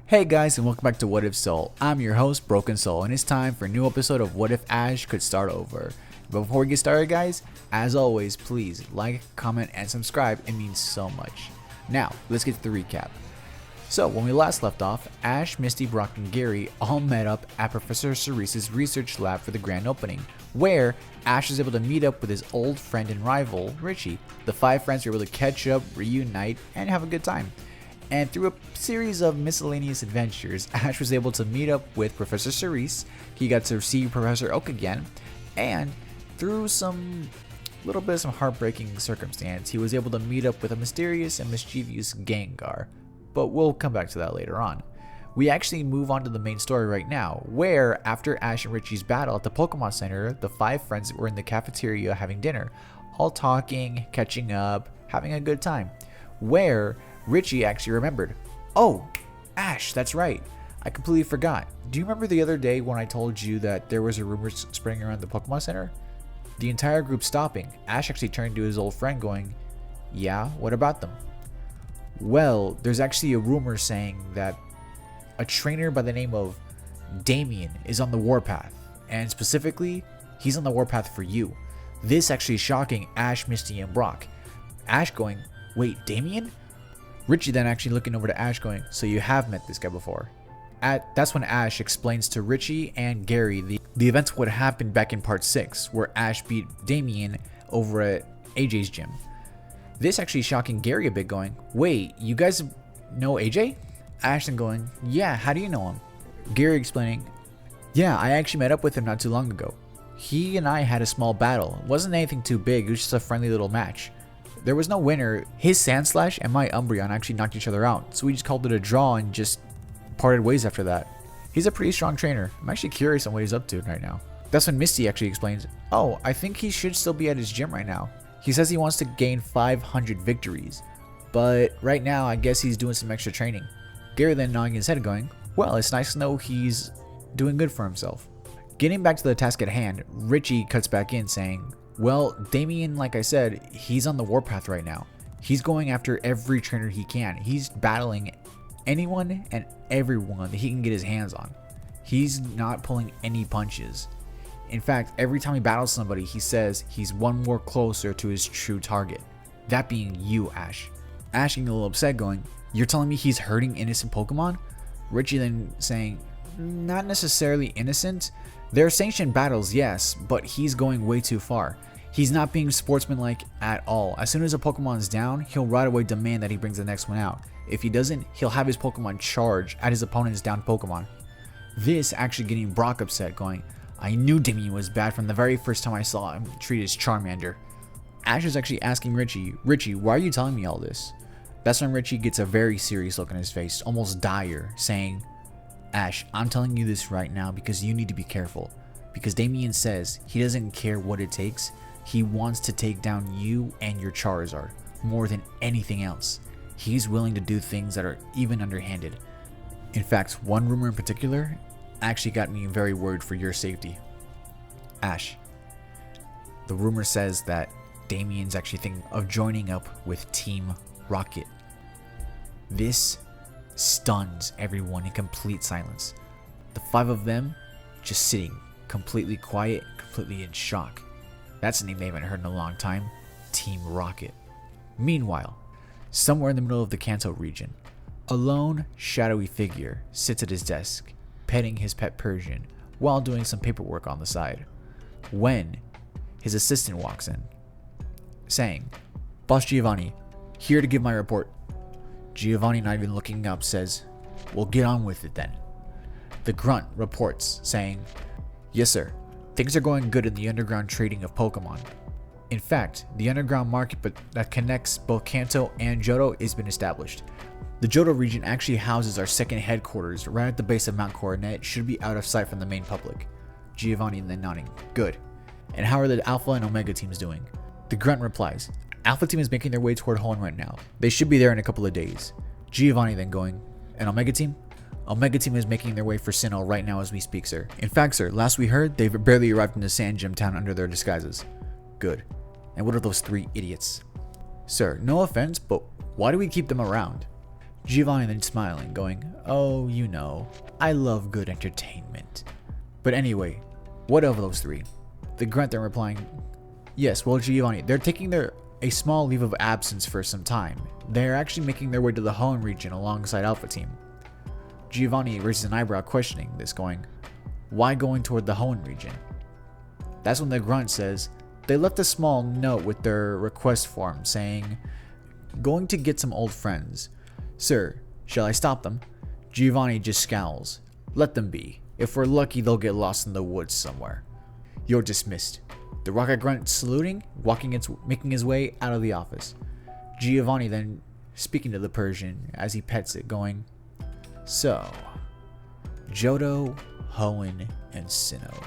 Hey guys, and welcome back to What If Soul. I'm your host, Broken Soul, and it's time for a new episode of What If Ash Could Start Over. But before we get started, guys, as always, please like, comment, and subscribe. It means so much. Now, let's get to the recap. So, when we last left off, Ash, Misty, Brock, and Gary all met up at Professor Cerise's research lab for the grand opening, where Ash was able to meet up with his old friend and rival, Richie. The five friends were able to catch up, reunite, and have a good time. And through a series of miscellaneous adventures, Ash was able to meet up with Professor Cerise. He got to see Professor Oak again, and through some heartbreaking circumstance, he was able to meet up with a mysterious and mischievous Gengar. But we'll come back to that later on. We actually move on to the main story right now, where after Ash and Richie's battle at the Pokemon Center, the five friends were in the cafeteria having dinner, all talking, catching up, having a good time, where Richie actually remembered, "Oh, Ash, that's right. I completely forgot. Do you remember the other day when I told you that there was a rumor spreading around the Pokemon Center?" The entire group stopping, Ash actually turned to his old friend going, "Yeah, what about them?" "Well, there's actually a rumor saying that a trainer by the name of Damian is on the warpath, and specifically, he's on the warpath for you." This actually shocking Ash, Misty, and Brock. Ash going, "Wait, Damian?" Richie then actually looking over to Ash going, "So you have met this guy before?" That's when Ash explains to Richie and Gary the events what happened back in part 6, where Ash beat Damian over at AJ's gym. This actually shocking Gary a bit going, "Wait, you guys know AJ?" Ash then going, "Yeah, how do you know him?" Gary explaining, "Yeah, I actually met up with him not too long ago. He and I had a small battle. It wasn't anything too big, it was just a friendly little match. There was no winner. His Sandslash and my Umbreon actually knocked each other out, so we just called it a draw and just parted ways after that. He's a pretty strong trainer. I'm actually curious on what he's up to right now." That's when Misty actually explains, "Oh, I think he should still be at his gym right now. He says he wants to gain 500 victories, but right now I guess he's doing some extra training." Gary then nodding his head going, "Well, it's nice to know he's doing good for himself." Getting back to the task at hand, Richie cuts back in saying, "Well, Damian, like I said, he's on the warpath right now. He's going after every trainer he can. He's battling anyone and everyone that he can get his hands on. He's not pulling any punches. In fact, every time he battles somebody, he says he's one more closer to his true target. That being you, Ash." Ash getting a little upset going, "You're telling me he's hurting innocent Pokemon?" Richie then saying, "Not necessarily innocent. They're sanctioned battles, yes, but he's going way too far. He's not being sportsmanlike at all. As soon as a Pokemon's down, he'll right away demand that he brings the next one out. If he doesn't, he'll have his Pokemon charge at his opponent's down Pokemon." This actually getting Brock upset going, "I knew Damian was bad from the very first time I saw him treat his Charmander." Ash is actually asking Richie, "Why are you telling me all this?" That's when Richie gets a very serious look on his face, almost dire, saying, "Ash, I'm telling you this right now because you need to be careful. Because Damian says he doesn't care what it takes. He wants to take down you and your Charizard more than anything else. He's willing to do things that are even underhanded. In fact, one rumor in particular actually got me very worried for your safety. Ash, the rumor says that Damian's actually thinking of joining up with Team Rocket." This stuns everyone in complete silence. The five of them just sitting completely quiet, completely in shock. That's a name they haven't heard in a long time. Team Rocket. Meanwhile, somewhere in the middle of the Kanto region, a lone, shadowy figure sits at his desk, petting his pet Persian while doing some paperwork on the side, when his assistant walks in, saying, "Boss Giovanni, here to give my report." Giovanni, not even looking up, says, "Well, get on with it then." The grunt reports, saying, "Yes, sir. Things are going good in the underground trading of Pokemon. In fact, the underground market that connects both Kanto and Johto has been established. The Johto region actually houses our second headquarters right at the base of Mount Coronet. Should be out of sight from the main public." Giovanni then nodding, "Good. And how are the Alpha and Omega teams doing?" The grunt replies, "Alpha team is making their way toward Hoenn right now. They should be there in a couple of days." Giovanni then going, "And Omega team?" "Omega team is making their way for Sinnoh right now as we speak, sir. In fact, sir, last we heard, they've barely arrived in the Sand Gym town under their disguises." "Good. And what are those three idiots?" "Sir, no offense, but why do we keep them around?" Giovanni then smiling, going, "Oh, you know, I love good entertainment. But anyway, what of those three?" The grunt then replying, "Yes, well, Giovanni, they're taking a small leave of absence for some time. They're actually making their way to the Hoenn region alongside Alpha Team." Giovanni raises an eyebrow questioning this, going, "Why going toward the Hoenn region?" That's when the grunt says, "They left a small note with their request form saying, 'Going to get some old friends. Sir, shall I stop them?' Giovanni just scowls. 'Let them be. If we're lucky, they'll get lost in the woods somewhere.' You're dismissed." The rocket grunt saluting, making his way out of the office. Giovanni then speaking to the Persian as he pets it, going, "So, Johto, Hoenn, and Sinnoh.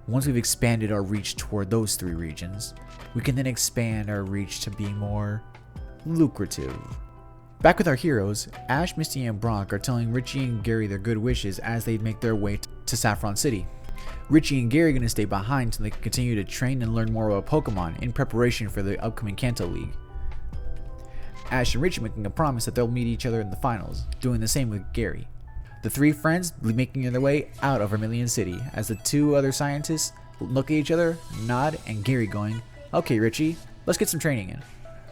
Once we've expanded our reach toward those three regions, we can then expand our reach to be more lucrative." Back with our heroes, Ash, Misty, and Brock are telling Richie and Gary their good wishes as they make their way to Saffron City. Richie and Gary are going to stay behind so they can continue to train and learn more about Pokemon in preparation for the upcoming Kanto League. Ash and Richie making a promise that they'll meet each other in the finals, doing the same with Gary. The three friends making their way out of Vermilion City as the two other scientists look at each other, nod, and Gary going, "Okay, Richie, let's get some training in."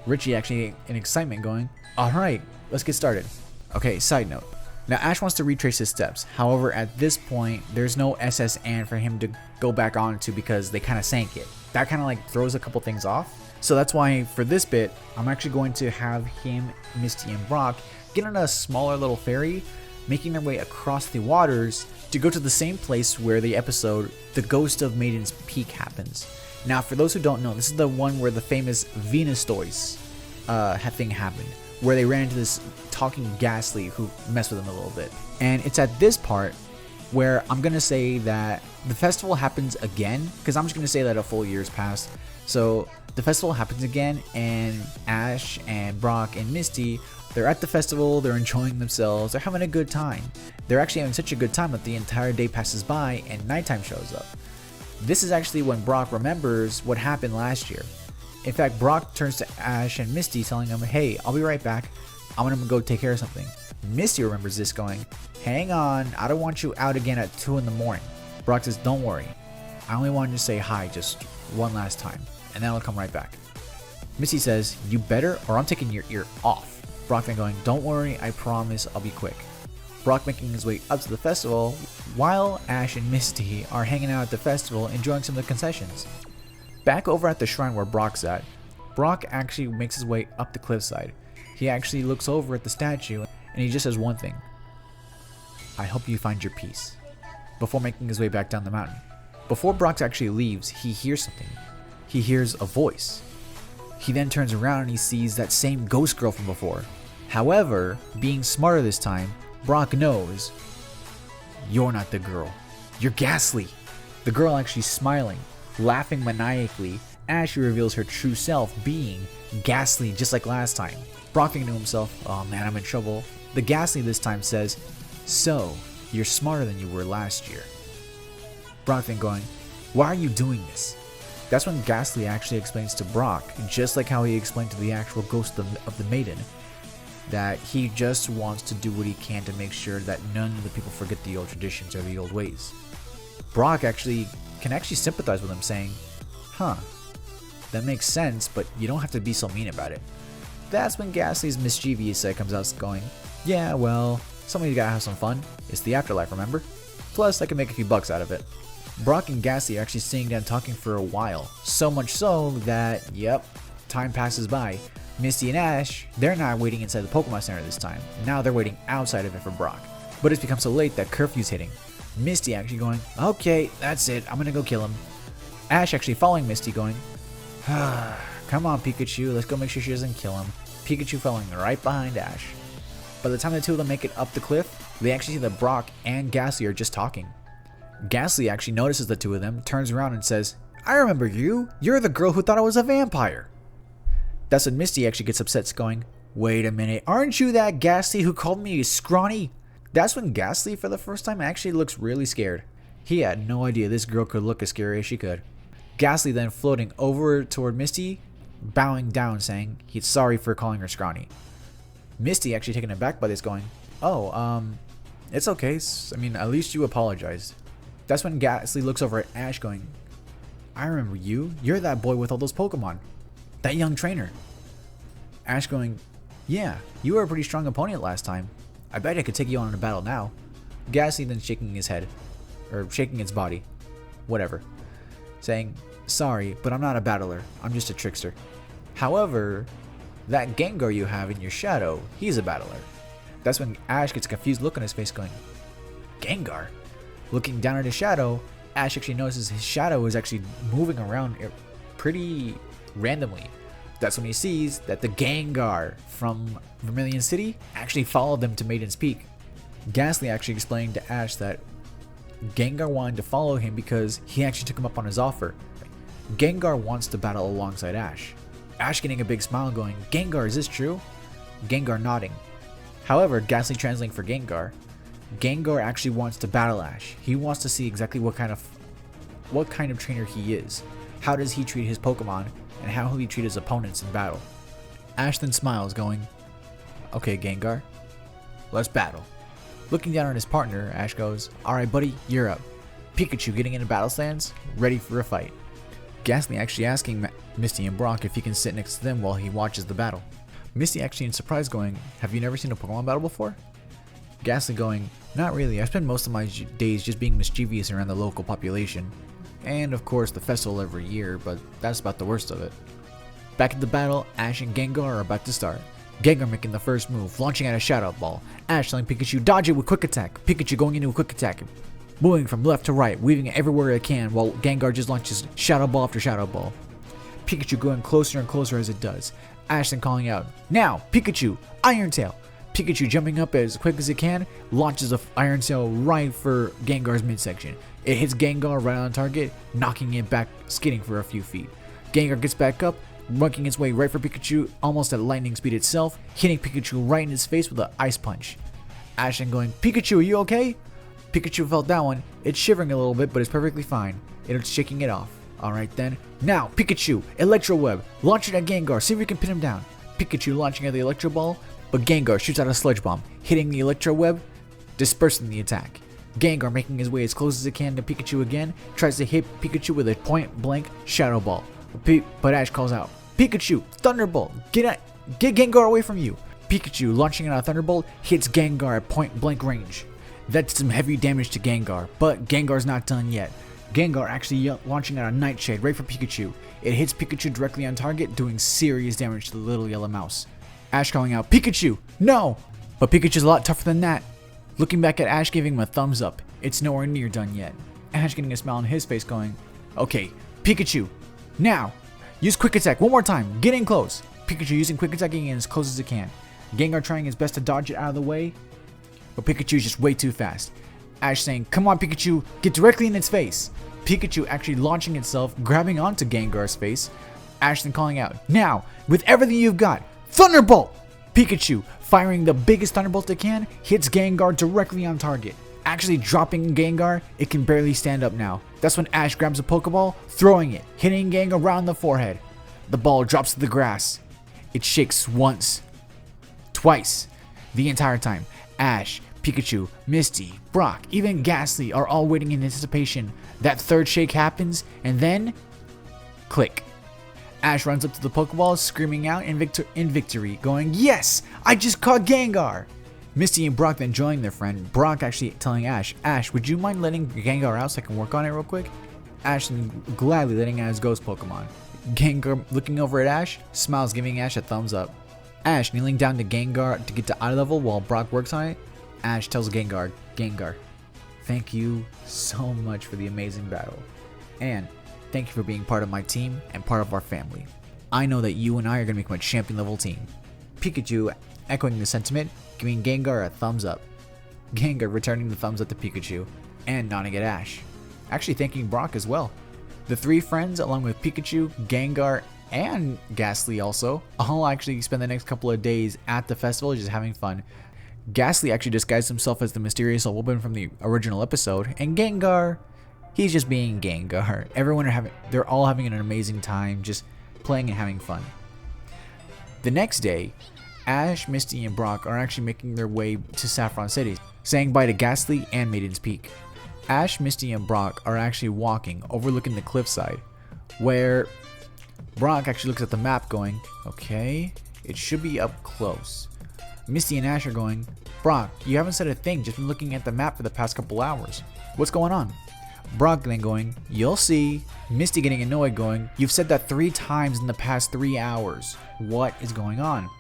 Richie actually in excitement going, "Alright, let's get started." Okay, side note. Now Ash wants to retrace his steps. However, at this point, there's no SS Anne for him to go back onto because they kind of sank it. That kind of like throws a couple things off. So that's why for this bit, I'm actually going to have him, Misty, and Brock get on a smaller little ferry, making their way across the waters to go to the same place where the episode The Ghost of Maiden's Peak happens. Now, for those who don't know, this is the one where the famous Venus Toys thing happened, where they ran into this talking Ghastly who messed with them a little bit. And it's at this part where I'm going to say that the festival happens again, because I'm just going to say that a full year's passed. So the festival happens again, and Ash and Brock and Misty, they're at the festival, they're enjoying themselves, they're having a good time. They're actually having such a good time that the entire day passes by and nighttime shows up. This is actually when Brock remembers what happened last year. In fact, Brock turns to Ash and Misty telling them, "Hey, I'll be right back. I'm gonna go take care of something." Misty remembers this going, "Hang on, I don't want you out again at 2 in the morning." Brock says, "Don't worry. I only wanted to say hi just one last time, and then I'll come right back." Misty says, "You better or I'm taking your ear off." Brock then going, "Don't worry, I promise I'll be quick." Brock making his way up to the festival, while Ash and Misty are hanging out at the festival enjoying some of the concessions. Back over at the shrine where Brock's at, Brock actually makes his way up the cliffside. He actually looks over at the statue and he just says one thing: "I hope you find your peace," before making his way back down the mountain. Before Brock actually leaves, he hears something. He hears a voice. He then turns around and he sees that same ghost girl from before. However, being smarter this time, Brock knows, "You're not the girl. You're Ghastly." The girl actually smiling, laughing maniacally, as she reveals her true self being Ghastly just like last time. Brock thinking to himself, "Oh man, I'm in trouble." The Ghastly this time says, "So, you're smarter than you were last year." Brock then going, "Why are you doing this?" That's when Ghastly actually explains to Brock, just like how he explained to the actual ghost of the Maiden, that he just wants to do what he can to make sure that none of the people forget the old traditions or the old ways. Brock can actually sympathize with him, saying, "Huh, that makes sense, but you don't have to be so mean about it." That's when Ghastly's mischievous side comes out going, "Yeah, well, somebody's gotta have some fun. It's the afterlife, remember? Plus, I can make a few bucks out of it." Brock and Ghastly are actually sitting down talking for a while, so much so that, yep, time passes by. Misty and Ash, they're not waiting inside the Pokemon Center this time. Now they're waiting outside of it for Brock. But it's become so late that curfew's hitting. Misty actually going, "Okay, that's it, I'm gonna go kill him." Ash actually following Misty going, "Come on, Pikachu, let's go make sure she doesn't kill him." Pikachu following right behind Ash. By the time the two of them make it up the cliff, they actually see that Brock and Ghastly are just talking. Ghastly actually notices the two of them, turns around and says, "I remember you. You're the girl who thought I was a vampire." That's when Misty actually gets upset, going, "Wait a minute, aren't you that Ghastly who called me scrawny?" That's when Ghastly for the first time actually looks really scared. He had no idea this girl could look as scary as she could. Ghastly then floating over toward Misty, bowing down saying he's sorry for calling her scrawny. Misty actually taken aback by this, going, "Oh, it's okay. I mean, at least you apologized." That's when Ghastly looks over at Ash, going, "I remember you. You're that boy with all those Pokemon. That young trainer." Ash going, "Yeah, you were a pretty strong opponent last time. I bet I could take you on in a battle now." Ghastly then shaking his head, or shaking its body, whatever, saying, "Sorry, but I'm not a battler. I'm just a trickster. However, that Gengar you have in your shadow, he's a battler." That's when Ash gets a confused look on his face, going, "Gengar?" Looking down at his shadow, Ash actually notices his shadow is actually moving around pretty randomly. That's when he sees that the Gengar from Vermilion City actually followed them to Maiden's Peak. Ghastly actually explained to Ash that Gengar wanted to follow him because he actually took him up on his offer. Gengar wants to battle alongside Ash. Ash getting a big smile, going, "Gengar, is this true?" Gengar nodding. However, Ghastly translating for Gengar, Gengar actually wants to battle Ash. He wants to see exactly what kind of trainer he is. How does he treat his Pokemon, and how will he treat his opponents in battle? Ash then smiles, going, "Okay, Gengar, let's battle." Looking down on his partner, Ash goes, "Alright buddy, you're up." Pikachu getting into battle stance, ready for a fight. Ghastly actually asking Misty and Brock if he can sit next to them while he watches the battle. Misty actually in surprise, going, "Have you never seen a Pokemon battle before?" Ghastly going, "Not really. I spend most of my days just being mischievous around the local population. And of course the festival every year, but that's about the worst of it." Back at the battle, Ash and Gengar are about to start. Gengar making the first move, launching out a Shadow Ball. Ash telling Pikachu, "Dodge it with Quick Attack." Pikachu going into a Quick Attack, moving from left to right, weaving it everywhere it can, while Gengar just launches Shadow Ball after Shadow Ball. Pikachu going closer and closer as it does. Ash then calling out, "Now, Pikachu, Iron Tail." Pikachu jumping up as quick as it can, launches a Iron Tail right for Gengar's midsection. It hits Gengar right on target, knocking it back, skidding for a few feet. Gengar gets back up, making its way right for Pikachu, almost at lightning speed itself, hitting Pikachu right in his face with an Ice Punch. Ash then going, "Pikachu, are you okay?" Pikachu felt that one. It's shivering a little bit, but it's perfectly fine. It's shaking it off. Alright then. Now, Pikachu, Electro Web. Launch it at Gengar. See if we can pin him down. Pikachu launching at the Electro Ball, but Gengar shoots out a Sludge Bomb, hitting the Electro Web, dispersing the attack. Gengar making his way as close as it can to Pikachu again, tries to hit Pikachu with a point-blank Shadow Ball. But Ash calls out, "Pikachu, Thunderbolt, get Gengar away from you." Pikachu launching out a Thunderbolt hits Gengar at point-blank range. That's some heavy damage to Gengar, but Gengar's not done yet. Gengar actually launching out a Nightshade right for Pikachu. It hits Pikachu directly on target, doing serious damage to the little yellow mouse. Ash calling out, "Pikachu, no!" But Pikachu's a lot tougher than that. Looking back at Ash, giving him a thumbs up. It's nowhere near done yet. Ash getting a smile on his face, going, "Okay, Pikachu, now, use Quick Attack one more time, get in close." Pikachu using Quick Attack, getting in as close as it can. Gengar trying his best to dodge it out of the way, but Pikachu's just way too fast. Ash saying, "Come on Pikachu, get directly in its face." Pikachu actually launching itself, grabbing onto Gengar's face. Ash then calling out, "Now, with everything you've got, Thunderbolt!" Pikachu, firing the biggest Thunderbolt it can, hits Gengar directly on target. Actually dropping Gengar, it can barely stand up now. That's when Ash grabs a Pokeball, throwing it, hitting Gengar right on the forehead. The ball drops to the grass. It shakes once, twice. The entire time, Ash, Pikachu, Misty, Brock, even Ghastly are all waiting in anticipation. That third shake happens, and then, click. Ash runs up to the Pokeball, screaming out in victory, going, "Yes! I just caught Gengar!" Misty and Brock then join their friend. Brock actually telling Ash, "Ash, would you mind letting Gengar out so I can work on it real quick?" Ash then gladly letting out his ghost Pokemon. Gengar looking over at Ash, smiles, giving Ash a thumbs up. Ash kneeling down to Gengar to get to eye level while Brock works on it. Ash tells Gengar, "Thank you so much for the amazing battle. And thank you for being part of my team and part of our family. I know that you and I are going to become a champion level team." Pikachu echoing the sentiment, giving Gengar a thumbs up. Gengar returning the thumbs up to Pikachu and nodding at Ash. Actually thanking Brock as well. The three friends, along with Pikachu, Gengar, and Ghastly also, all actually spend the next couple of days at the festival just having fun. Ghastly actually disguised himself as the mysterious old woman from the original episode, and Gengar, he's just being Gengar. They're all having an amazing time, just playing and having fun. The next day, Ash, Misty, and Brock are actually making their way to Saffron City, saying bye to Ghastly and Maiden's Peak. Ash, Misty, and Brock are actually walking, overlooking the cliffside, where Brock actually looks at the map going, okay, it should be up close. Misty and Ash are going, Brock, you haven't said a thing, just been looking at the map for the past couple hours. What's going on? Brock then going, you'll see. Misty getting annoyed going, you've said that 3 times in the past 3 hours. What is going on?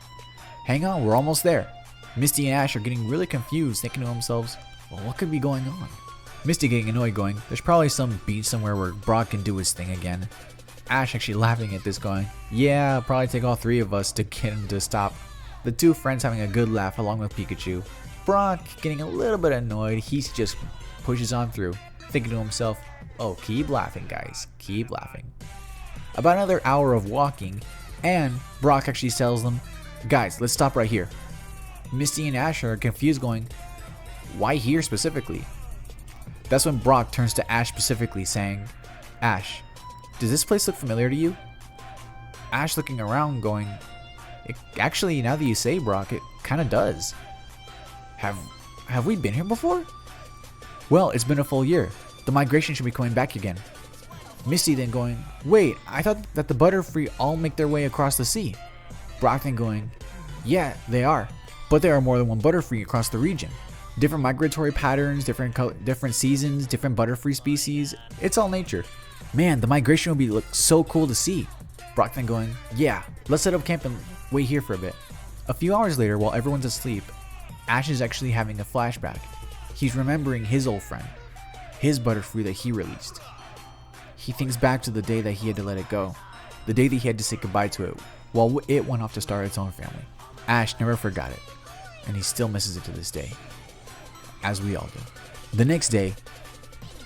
Hang on, we're almost there. Misty and Ash are getting really confused, thinking to themselves, well, what could be going on? Misty getting annoyed going, there's probably some beach somewhere where Brock can do his thing again. Ash actually laughing at this going, yeah, it'll probably take all 3 of us to get him to stop. The 2 friends having a good laugh along with Pikachu. Brock getting a little bit annoyed, he just pushes on through, thinking to himself, oh, keep laughing guys, keep laughing. About another hour of walking, and Brock actually tells them, guys, let's stop right here. Misty and Ash are confused going, why here specifically? That's when Brock turns to Ash specifically saying, Ash, does this place look familiar to you? Ash looking around going, actually, now that you say Brock, it kind of does. Have we been here before? Well, it's been a full year. The migration should be coming back again. Misty then going, wait, I thought that the Butterfree all make their way across the sea. Brock then going, yeah, they are. But there are more than one Butterfree across the region. Different migratory patterns, different seasons, different Butterfree species. It's all nature. Man, the migration will be look so cool to see. Brock then going, yeah, let's set up camp and wait here for a bit. A few hours later, while everyone's asleep, Ash is actually having a flashback. He's remembering his old friend, his Butterfree that he released. He thinks back to the day that he had to let it go, the day that he had to say goodbye to it, while it went off to start its own family. Ash never forgot it, and he still misses it to this day, as we all do. The next day,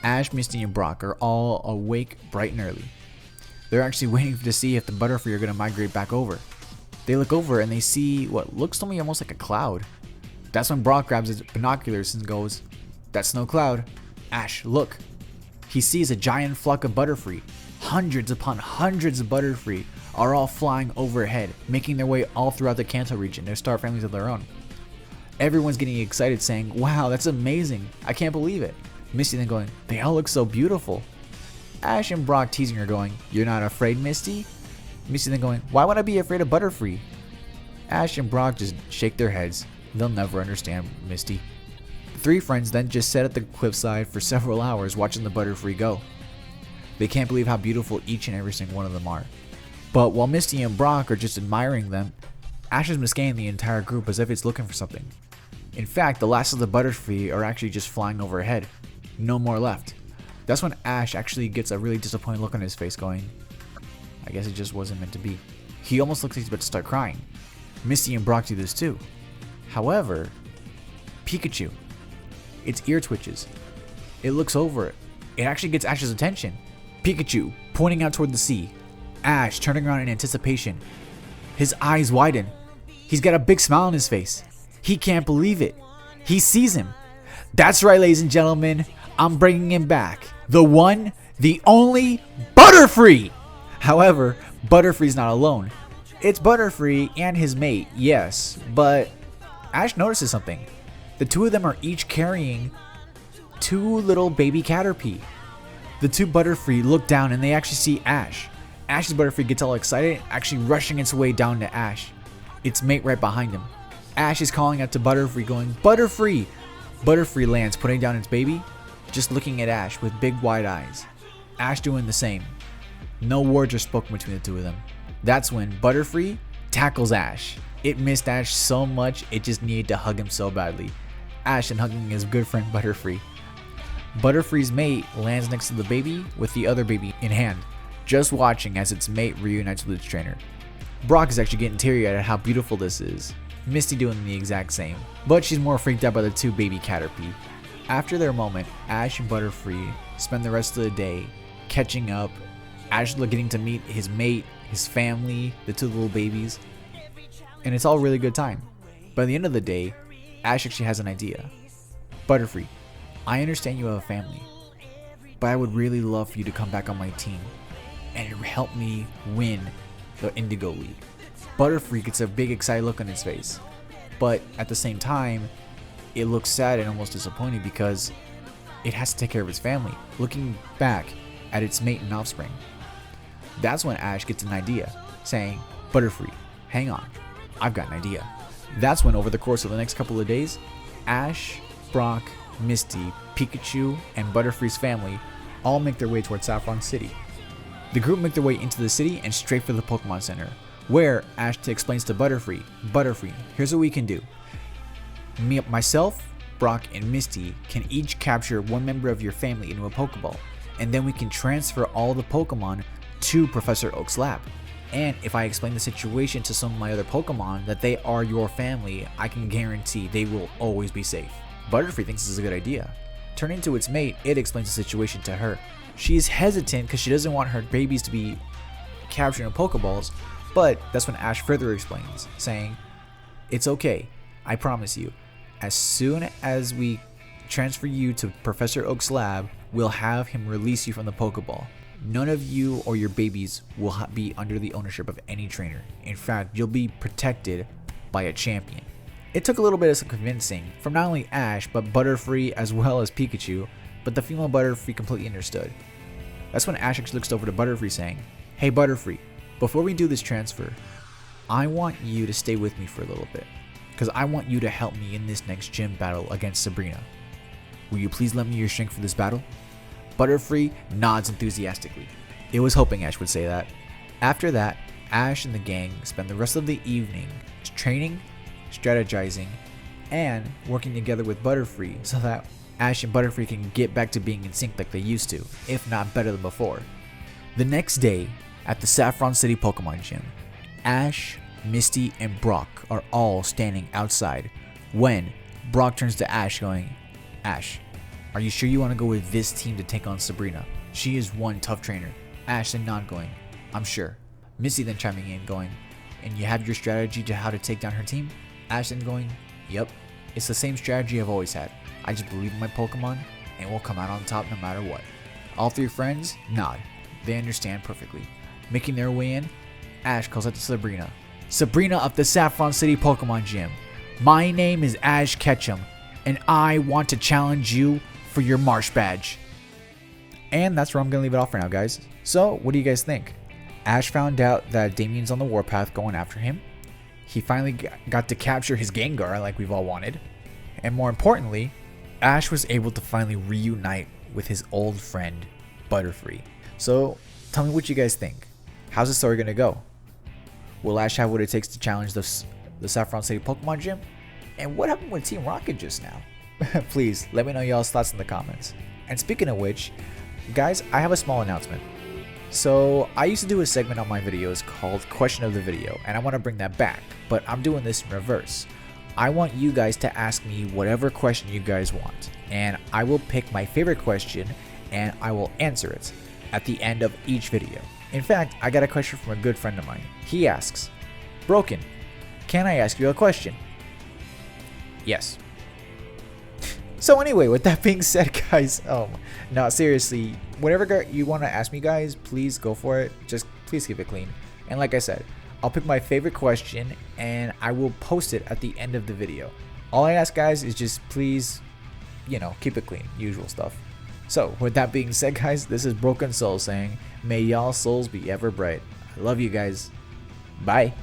Ash, Misty, and Brock are all awake bright and early. They're actually waiting to see if the Butterfree are going to migrate back over. They look over and they see what looks to me almost like a cloud. That's when Brock grabs his binoculars and goes, that's no cloud. Ash, look. He sees a giant flock of Butterfree. Hundreds upon hundreds of Butterfree are all flying overhead, making their way all throughout the Kanto region. They start families of their own. Everyone's getting excited saying, wow, that's amazing. I can't believe it. Misty then going, they all look so beautiful. Ash and Brock teasing her going, you're not afraid, Misty? Misty then going, why would I be afraid of Butterfree? Ash and Brock just shake their heads. They'll never understand Misty. The 3 friends then just sat at the cliffside for several hours watching the Butterfree go. They can't believe how beautiful each and every single one of them are. But while Misty and Brock are just admiring them, Ash is scanning the entire group as if it's looking for something. In fact, the last of the Butterfree are actually just flying overhead. No more left. That's when Ash actually gets a really disappointed look on his face going, I guess it just wasn't meant to be. He almost looks like he's about to start crying. Misty and Brock do this too. However, Pikachu, its ear twitches. It looks over it. It actually gets Ash's attention. Pikachu pointing out toward the sea. Ash turning around in anticipation. His eyes widen. He's got a big smile on his face. He can't believe it. He sees him. That's right, ladies and gentlemen. I'm bringing him back. The one, the only Butterfree! However, Butterfree's not alone. It's Butterfree and his mate, yes, but Ash notices something. The 2 of them are each carrying 2 little baby Caterpie. The 2 Butterfree look down and they actually see Ash. Ash's Butterfree gets all excited, actually rushing its way down to Ash. Its mate right behind him. Ash is calling out to Butterfree going, Butterfree! Butterfree lands, putting down its baby, just looking at Ash with big wide eyes. Ash doing the same. No words are spoken between the 2 of them. That's when Butterfree tackles Ash. It missed Ash so much, it just needed to hug him so badly. Ash and hugging his good friend Butterfree. Butterfree's mate lands next to the baby with the other baby in hand, just watching as its mate reunites with its trainer. Brock is actually getting teary-eyed at how beautiful this is. Misty doing the exact same, but she's more freaked out by the 2 baby Caterpie. After their moment, Ash and Butterfree spend the rest of the day catching up. Ash getting to meet his mate, his family, the 2 little babies, and it's all a really good time. By the end of the day, Ash actually has an idea. Butterfree, I understand you have a family, but I would really love for you to come back on my team and help me win the Indigo League. Butterfree gets a big excited look on his face, but at the same time, it looks sad and almost disappointed because it has to take care of its family, looking back at its mate and offspring. That's when Ash gets an idea, saying, Butterfree, hang on, I've got an idea. That's when over the course of the next couple of days, Ash, Brock, Misty, Pikachu, and Butterfree's family all make their way towards Saffron City. The group make their way into the city and straight for the Pokemon Center, where Ash explains to Butterfree, Butterfree, here's what we can do. Myself, Brock, and Misty can each capture one member of your family into a Pokeball, and then we can transfer all the Pokemon to Professor Oak's lab. And if I explain the situation to some of my other Pokemon that they are your family, I can guarantee they will always be safe. Butterfree thinks this is a good idea. Turning to its mate, it explains the situation to her. She is hesitant because she doesn't want her babies to be captured in Pokeballs, but that's when Ash further explains, saying, it's okay, I promise you. As soon as we transfer you to Professor Oak's lab, we'll have him release you from the Pokeball. None of you or your babies will be under the ownership of any trainer. In fact, you'll be protected by a champion. It took a little bit of convincing from not only Ash, but Butterfree as well as Pikachu, but the female Butterfree completely understood. That's when Ash actually looks over to Butterfree saying, hey Butterfree, before we do this transfer, I want you to stay with me for a little bit, because I want you to help me in this next gym battle against Sabrina. Will you please lend me your strength for this battle? Butterfree nods enthusiastically. It was hoping Ash would say that. After that, Ash and the gang spend the rest of the evening training, strategizing, and working together with Butterfree so that Ash and Butterfree can get back to being in sync like they used to, if not better than before. The next day, at the Saffron City Pokemon Gym, Ash, Misty, and Brock are all standing outside when Brock turns to Ash going, Ash, are you sure you want to go with this team to take on Sabrina? She is one tough trainer. Ash then nod going, I'm sure. Misty then chiming in going, and you have your strategy to how to take down her team? Ash then going, yep, it's the same strategy I've always had. I just believe in my Pokemon and we'll come out on top no matter what. All three friends nod. They understand perfectly. Making their way in, Ash calls out to Sabrina. Sabrina of the Saffron City Pokemon Gym. My name is Ash Ketchum, and I want to challenge you for your Marsh badge. And that's where I'm going to leave it off for now, guys. So, what do you guys think? Ash found out that Damian's on the warpath going after him. He finally got to capture his Gengar like we've all wanted. And more importantly, Ash was able to finally reunite with his old friend, Butterfree. So, tell me what you guys think. How's the story going to go? Will Ash have what it takes to challenge the Saffron City Pokemon Gym? And what happened with Team Rocket just now? Please, let me know y'all's thoughts in the comments. And speaking of which, guys, I have a small announcement. So, I used to do a segment on my videos called Question of the Video, and I want to bring that back, but I'm doing this in reverse. I want you guys to ask me whatever question you guys want, and I will pick my favorite question, and I will answer it at the end of each video. In fact, I got a question from a good friend of mine. He asks, Broken, can I ask you a question? Yes. So anyway, with that being said, guys, no, seriously, whatever you want to ask me, guys, please go for it. Just please keep it clean. And like I said, I'll pick my favorite question and I will post it at the end of the video. All I ask, guys, is just please, keep it clean, usual stuff. So with that being said, guys, this is Broken Soul saying, may y'all souls be ever bright. I love you guys. Bye.